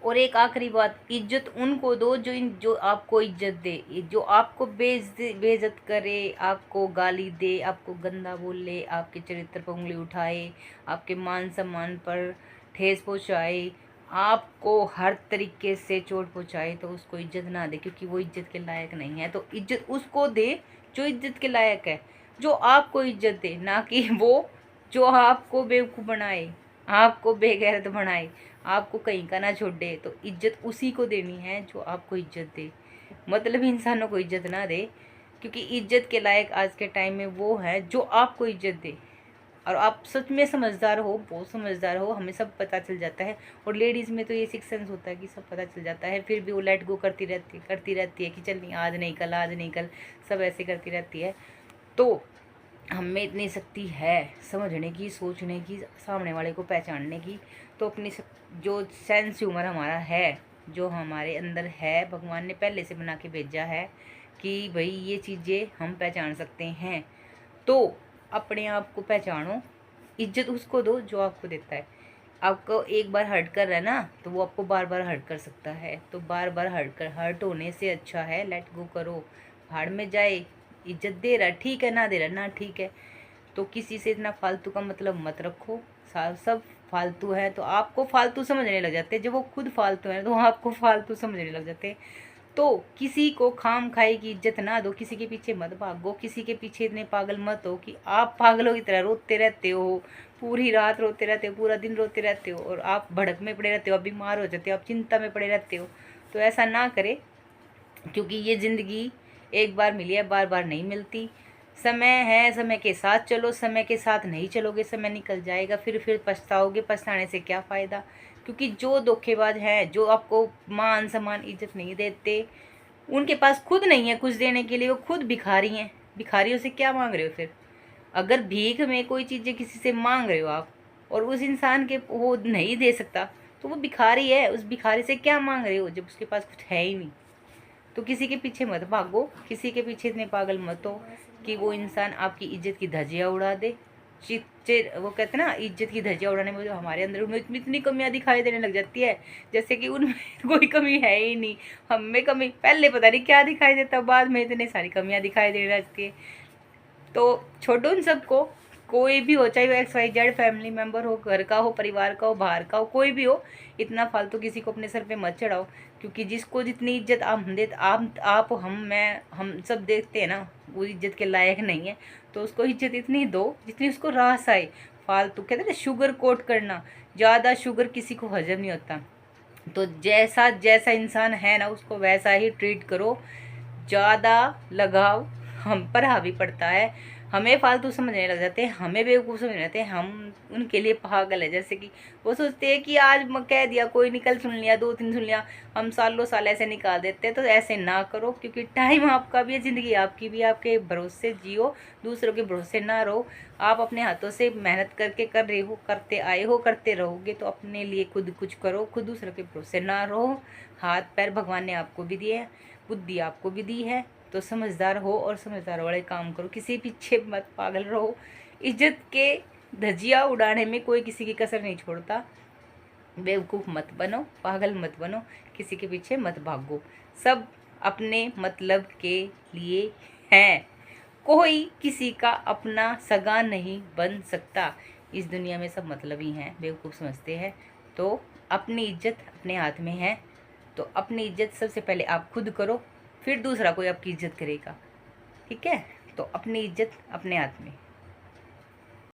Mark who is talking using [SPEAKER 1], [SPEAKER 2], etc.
[SPEAKER 1] और एक आखिरी बात, इज्जत उनको दो जो आपको इज्जत दे। जो आपको बेइज्जत करे, आपको गाली दे, आपको गंदा बोले, आपके चरित्र पर उंगली उठाए, आपके मान सम्मान पर ठेस पहुँचाए, आपको हर तरीके से चोट पहुँचाए, तो उसको इज्जत ना दे, क्योंकि वो इज्जत के लायक नहीं है। तो इज्जत उसको दे जो इज्जत के लायक है, जो आपको इज्जत दे, ना कि वो जो आपको बेवकूफ़ बनाए, आपको बेगैरत बनाए, आपको कहीं का ना छोड़े। तो इज्जत उसी को देनी है जो आपको इज्जत दे, मतलब इंसानों को इज्जत ना दे, क्योंकि इज्जत के लायक आज के टाइम में वो है जो आपको इज्जत दे। और आप सच में समझदार हो, बहुत समझदार हो, हमें सब पता चल जाता है। और लेडीज़ में तो ये सिक्स सेंस होता है कि सब पता चल जाता है, फिर भी वो लेट गो करती रहती है कि चल नहीं, आज नहीं कल, आज नहीं कल, सब ऐसे करती रहती है। तो हम में इतनी शक्ति है समझने की, सोचने की, सामने वाले को पहचानने की। तो अपनी जो सेंस ह्यूमर हमारा है, जो हमारे अंदर है, भगवान ने पहले से बना के भेजा है कि भाई ये चीज़ें हम पहचान सकते हैं। तो अपने आप को पहचानो, इज्जत उसको दो जो आपको देता है। आपको एक बार हर्ट कर रहा है ना, तो वो आपको बार बार हर्ट कर सकता है। तो बार बार हर्ट होने से अच्छा है लेट गो करो, भाड़ में जाए। इज्जत दे रहा ठीक है, ना दे रहा ना ठीक है। तो किसी से इतना फालतू का मतलब मत रखो। सब फालतू है तो आपको फालतू समझने लग जाते हैं, जब वो खुद फालतू है तो आपको फालतू समझने लग जाते हैं। तो किसी को खाम खाई की इज्जत ना दो, किसी के पीछे मत भागो, किसी के पीछे इतने पागल मत हो कि आप पागलों की तरह रोते रहते हो, पूरी रात रोते रहते हो, पूरा दिन रोते रहते हो, और आप भड़क में पड़े रहते हो, आप बीमार हो जाते हो, आप चिंता में पड़े रहते हो। तो ऐसा ना करें, क्योंकि ये ज़िंदगी एक बार मिली है, बार बार नहीं मिलती। समय है, समय के साथ चलो, समय के साथ नहीं चलोगे समय निकल जाएगा, फिर पछताओगे, पछताने से क्या फ़ायदा। क्योंकि जो धोखेबाज हैं, जो आपको मान सम्मान इज्जत नहीं देते, उनके पास खुद नहीं है कुछ देने के लिए, वो खुद भिखारी हैं। भिखारियों से क्या मांग रहे हो फिर? अगर भीख में कोई चीज़ें किसी से मांग रहे हो आप, और उस इंसान के वो नहीं दे सकता, तो वो भिखारी है। उस भिखारी से क्या मांग रहे हो जब उसके पास कुछ है ही नहीं? तो किसी के पीछे मत भागो, किसी के पीछे इतने पागल मत हो कि वो इंसान आपकी इज्जत की धज्जियाँ उड़ा दे। चिच्चे वो कहते हैं ना, इज्जत की धज्जियाँ उड़ाने में जो हमारे अंदर उनमें इतनी कमियां दिखाई देने लग जाती है, जैसे कि उनमें कोई कमी है ही नहीं। हम में कमी पहले पता नहीं क्या दिखाई देता, बाद में इतनी सारी कमियां दिखाई देने लगती है। तो छोड़ो उन सबको। कोई भी हो, चाहे वो XYZ फैमिली मेम्बर हो, घर का हो, परिवार का हो, बाहर का हो, कोई भी हो, इतना फालतू किसी को अपने सर पे मत चढ़ाओ। क्योंकि जिसको जितनी इज्जत आप देते, आप हम सब देखते हैं ना, वो इज्जत के लायक नहीं है। तो उसको इज्जत इतनी दो जितनी उसको रास आए। फालतू कहते हैं ना, शुगर कोट करना, ज़्यादा शुगर किसी को हजम नहीं होता। तो जैसा जैसा इंसान है ना, उसको वैसा ही ट्रीट करो। ज़्यादा लगाव हम पर हावी पड़ता है, हमें फालतू समझने लग जाते हैं, हमें बेवकूफ़ समझने लगते हैं, हम उनके लिए पागल है। जैसे कि वो सोचते हैं कि आज कह दिया कोई निकल, सुन लिया, 2 3 सुन लिया, हम सालों साल ऐसे निकाल देते हैं। तो ऐसे ना करो, क्योंकि टाइम आपका भी है, ज़िंदगी आपकी भी, आपके भरोसे जियो, दूसरों के भरोसे ना रहो। आप अपने हाथों से मेहनत करके कर रहे हो, करते आए हो, करते रहोगे। तो अपने लिए खुद कुछ करो, खुद दूसरों के भरोसे ना रहो। हाथ पैर भगवान ने आपको भी दिए हैं, बुद्धि आपको भी दी है। तो समझदार हो और समझदार वाले काम करो, किसी पीछे मत पागल रहो। इज्जत के धज्जियाँ उड़ाने में कोई किसी की कसर नहीं छोड़ता। बेवकूफ़ मत बनो, पागल मत बनो, किसी के पीछे मत भागो। सब अपने मतलब के लिए हैं। कोई किसी का अपना सगा नहीं बन सकता। इस दुनिया में सब मतलबी हैं, बेवकूफ़ समझते हैं। तो अपनी इज्जत अपने हाथ में है। तो अपनी इज्जत सबसे पहले आप खुद करो, फिर दूसरा कोई आपकी इज्जत करेगा। ठीक है? तो अपनी इज्जत अपने हाथ में।